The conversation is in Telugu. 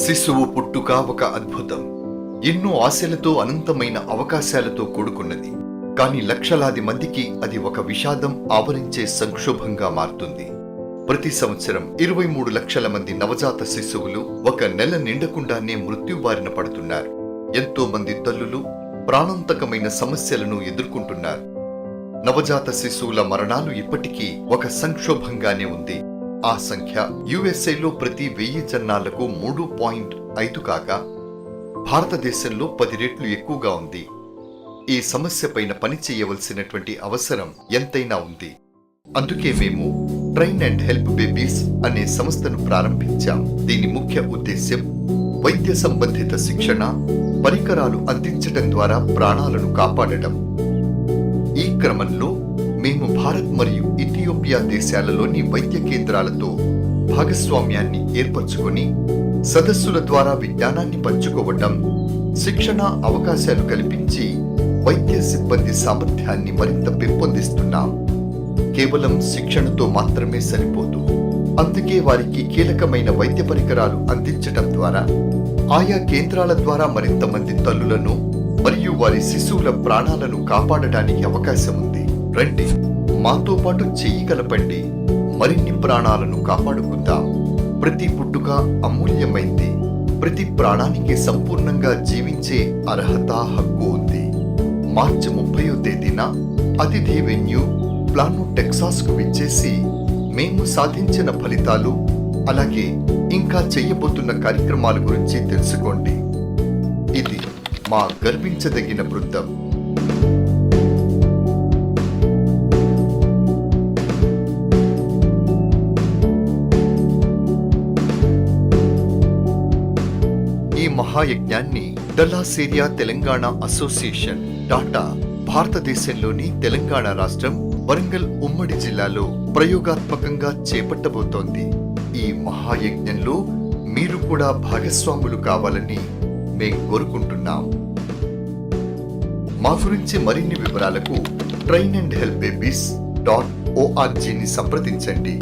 శిశువు పుట్టుక ఒక అద్భుతం. ఎన్నో ఆశలతో, అనంతమైన అవకాశాలతో కూడుకున్నది. కానీ లక్షలాది మందికి అది ఒక విషాదం ఆవరించే సంక్షోభంగా మారుతుంది. ప్రతి సంవత్సరం 23 లక్షల మంది నవజాత శిశువులు ఒక నెల నిండకుండానే మృత్యుబారిన పడుతున్నారు. ఎంతో మంది తల్లులు ప్రాణాంతకమైన సమస్యలను ఎదుర్కొంటున్నారు. నవజాత శిశువుల మరణాలు ఇప్పటికీ ఒక సంక్షోభంగానే ఉంది. ఆ సంఖ్య యుఎస్ఏలో ప్రతి 1000 జనాలకు 3.5 కాగా భారతదేశంలో 10 రెట్లు ఎక్కువగా ఉంది. ఈ సమస్యపైన పని చేయవలసినటువంటి అవసరం ఎంతైనా ఉంది. అందుకే మేము ట్రైన్ అండ్ హెల్ప్ బేబీస్ అనే సంస్థను ప్రారంభించాం. దీని ముఖ్య ఉద్దేశ్యం వైద్య సంబంధిత శిక్షణ, పరికరాలు అందించడం ద్వారా ప్రాణాలను కాపాడటం. ఈ క్రమంలో మేము భారత్ మరియు ఇథియోపియా దేశాలలోని వైద్య కేంద్రాలతో భాగస్వామ్యాన్ని ఏర్పరచుకొని సదస్సుల ద్వారా విజ్ఞానాన్ని పంచుకోవటం, శిక్షణ అవకాశాలు కల్పించి వైద్య సిబ్బంది సామర్థ్యాన్ని మరింత పెంపొందిస్తున్నాం. కేవలం శిక్షణతో మాత్రమే సరిపోదు. అందుకే వారికి కీలకమైన వైద్య పరికరాలు అందించటం ద్వారా ఆయా కేంద్రాల ద్వారా మరింత మంది తల్లులను మరియు వారి శిశువుల ప్రాణాలను కాపాడటానికి అవకాశం ఉంది. రండి, మాతో పాటు చెయ్యి కలపండి. మరిన్ని ప్రాణాలను కాపాడుకుందాం. ప్రతి పుట్టుక అమూల్యమైంది. ప్రతి ప్రాణానికి సంపూర్ణంగా జీవించే అర్హత, హక్కు ఉంది. మార్చి 30వ తేదీన అతిథి వెన్యూ ప్లానో టెక్సాస్ కు విచ్చేసి మేము సాధించిన ఫలితాలు, అలాగే ఇంకా చెయ్యబోతున్న కార్యక్రమాల గురించి తెలుసుకోండి. ఇది మా గర్వించదగిన బృందం. ఈ మహాయజ్ఞాన్ని Dallas area Telangana association, TATA, భారతదేశంలోని తెలంగాణ రాష్ట్రం, వరంగల్ ఉమ్మడి జిల్లాలో ప్రయోగాత్మకంగా చేపట్టబోతోంది. ఈ మహాయజ్ఞంలో మీరు కూడా భాగస్వాములు కావాలని మేం కోరుకుంటున్నాం. మా గురించి మరిన్ని వివరాలకు trainandhelpbabies.org ని సంప్రదించండి.